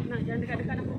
Nah, jangan dekat-dekat aku.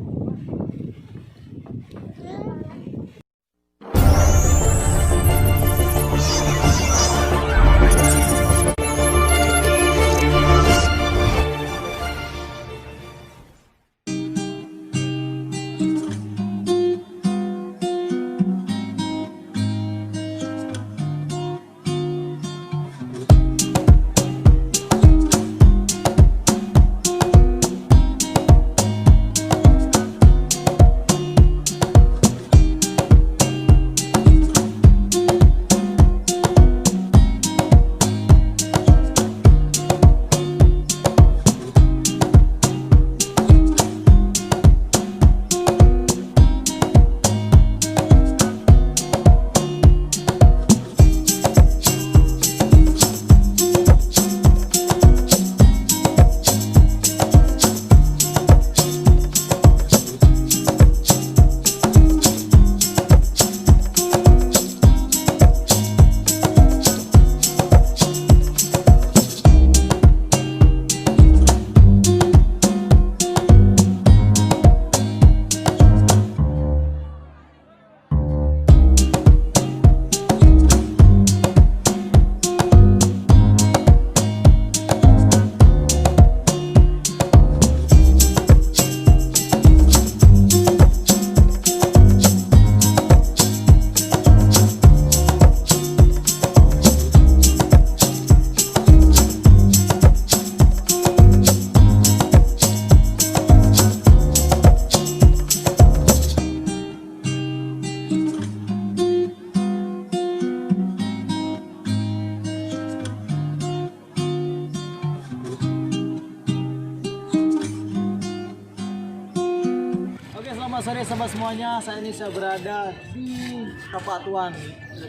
Selamat sore sahabat semuanya, saya berada di Tapak Tuan.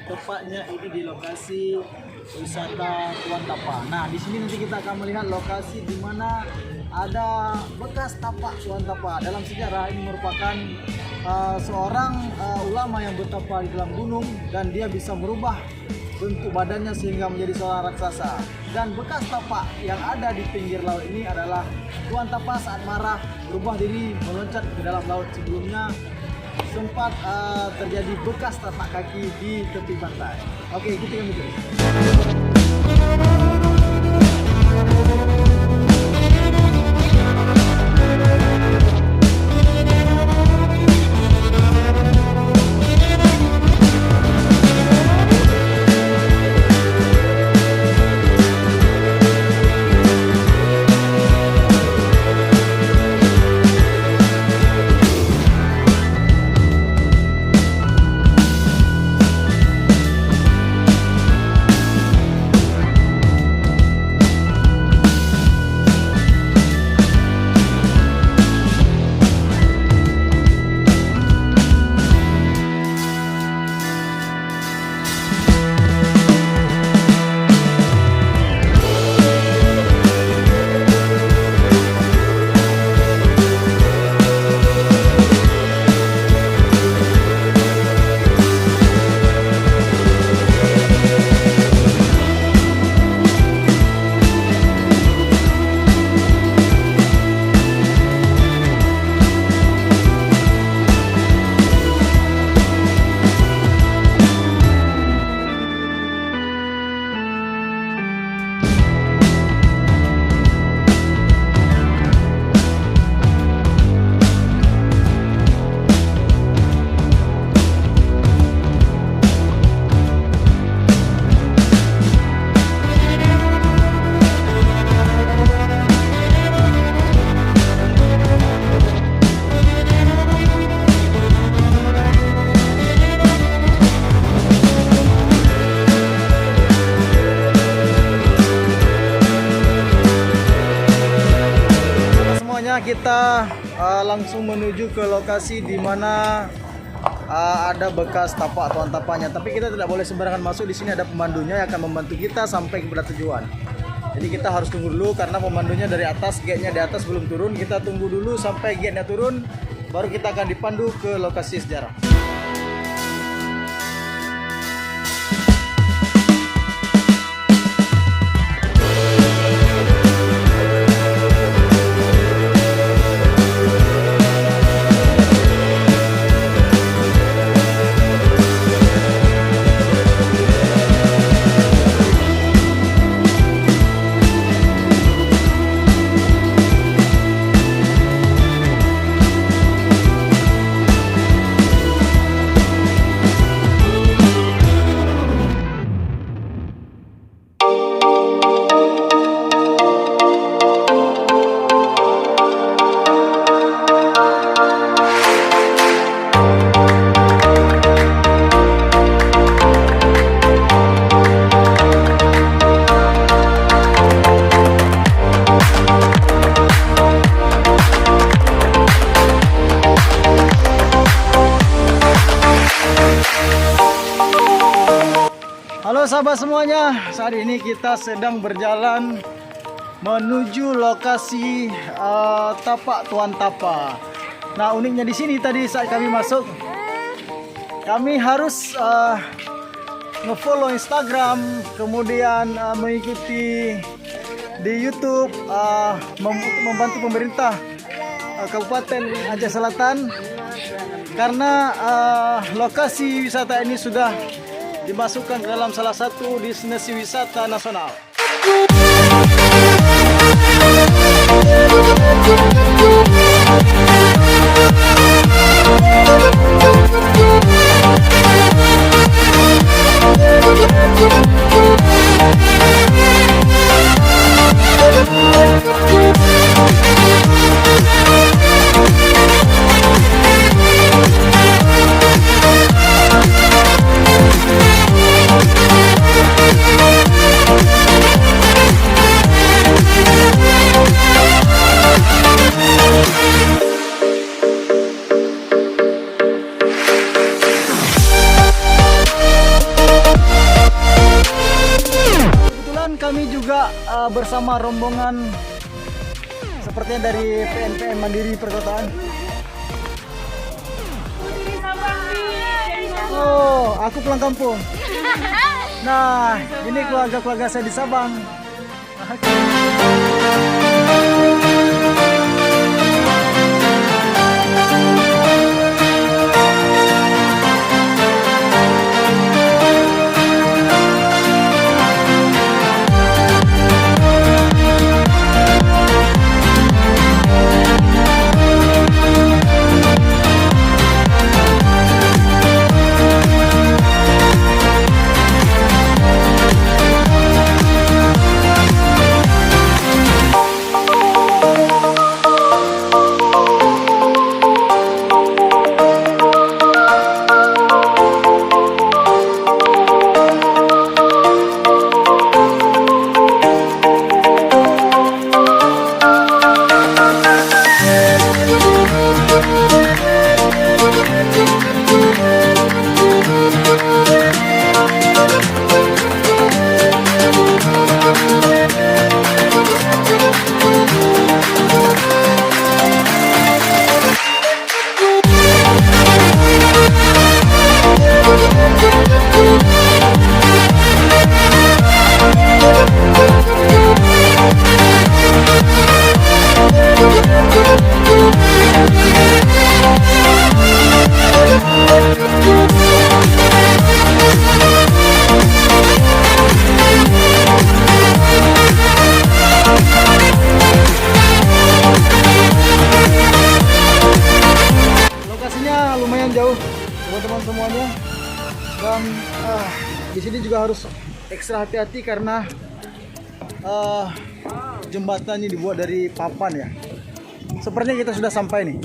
Tepatnya ini di lokasi wisata Tuan Tapa. Nah, di sini nanti kita akan melihat lokasi di mana ada bekas tapak Tuan Tapa. Dalam sejarah ini merupakan seorang ulama yang bertapa di dalam gunung dan dia bisa merubah bentuk badannya sehingga menjadi seorang raksasa. Dan bekas tapak yang ada di pinggir laut ini adalah Tuan Tapa saat marah berubah diri meloncat ke dalam laut. Sebelumnya sempat terjadi bekas tapak kaki di tepi pantai. Oke, ikuti kami terus. Kita langsung menuju ke lokasi di mana ada bekas tapak Tuan Tapanya. Tapi kita tidak boleh sembarangan masuk. Di sini ada pemandunya yang akan membantu kita sampai kepada tujuan. Jadi kita harus tunggu dulu karena pemandunya dari atas, gate-nya di atas belum turun. Kita tunggu dulu sampai gate-nya turun, baru kita akan dipandu ke lokasi sejarah. Halo sahabat semuanya, saat ini kita sedang berjalan menuju lokasi tapak Tuan Tapa. Nah, uniknya di sini tadi saat kami masuk, kami harus nge-follow Instagram, kemudian mengikuti di YouTube, membantu pemerintah Kabupaten Aceh Selatan, karena lokasi wisata ini sudah dimasukkan ke dalam salah satu destinasi wisata nasional. Kami juga bersama rombongan sepertinya dari PNPM Mandiri Perkotaan. Oh, aku pulang kampung. Nah, ini keluarga-keluarga saya di Sabang. Lumayan jauh teman-teman semuanya, dan di sini juga harus ekstra hati-hati karena jembatannya dibuat dari papan ya. Sepertinya kita sudah sampai nih.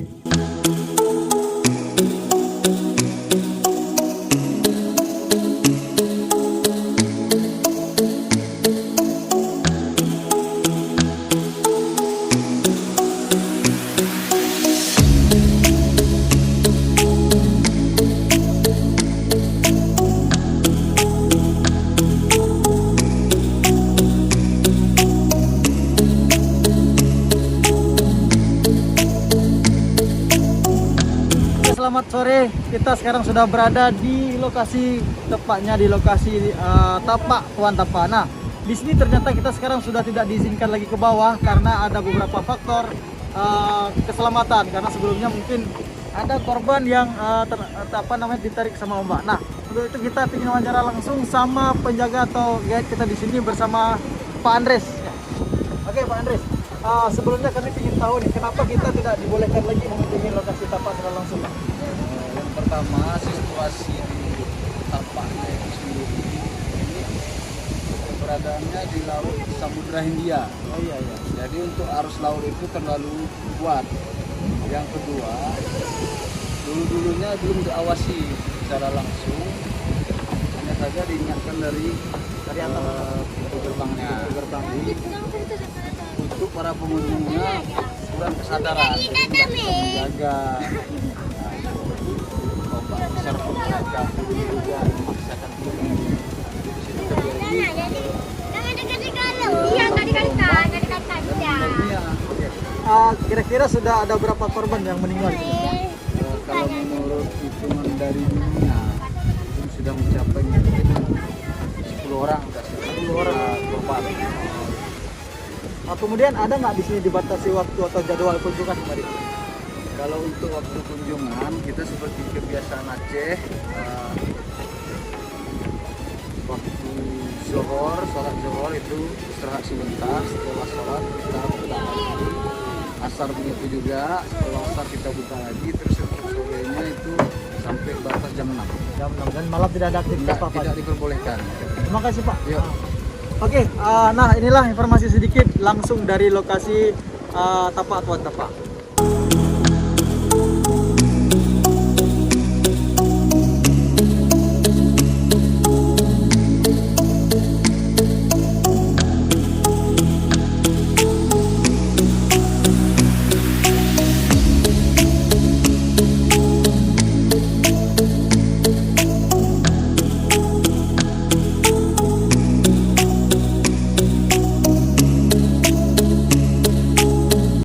kita sekarang sudah berada di lokasi, tepatnya di lokasi tapak Tuan Tapa. Nah, di sini ternyata kita sekarang sudah tidak diizinkan lagi ke bawah karena ada beberapa faktor keselamatan. Karena sebelumnya mungkin ada korban yang ditarik sama ombak. Nah, untuk itu kita ingin wawancara langsung sama penjaga atau guide kita di sini bersama Pak Andres. Oke, Pak Andres. Sebelumnya kami ingin tahu nih, kenapa kita tidak dibolehkan lagi mengunjungi lokasi tapak secara langsung, Pak? Yang pertama, situasi di tapaknya itu sendiri ini keberadaannya di laut Samudra Hindia. Oh iya. Jadi untuk arus laut itu terlalu kuat. Yang kedua, dulunya belum diawasi secara langsung, hanya saja diingatkan dari pintu gerbangnya. Untuk para pengunjungnya kurang kesadaran, jadi tidak bisa menjaga ombak besar pun mereka juga memaksakan diri. Di situ terjadi Kira-kira sudah ada berapa korban yang meninggal? kalau menurut hitungan dari dunia itu sudah mencapai mungkin 10 orang, 10 orang korban. Kemudian ada nggak di sini dibatasi waktu atau jadwal kunjungan kemarin? Kalau untuk waktu kunjungan kita seperti kebiasaan Aceh, waktu zuhur, sholat zuhur itu istirahat sebentar, setelah sholat kita buka lagi, asar begitu juga, setelah asar kita buka lagi, terus untuk sorenya itu sampai batas jam 6. Jam 6 dan malam tidak ada aktivitas apa-apa? Tidak diperbolehkan. Terima kasih, Pak. Yuk. Oke, nah inilah informasi sedikit langsung dari lokasi tapak Tuan Tapa.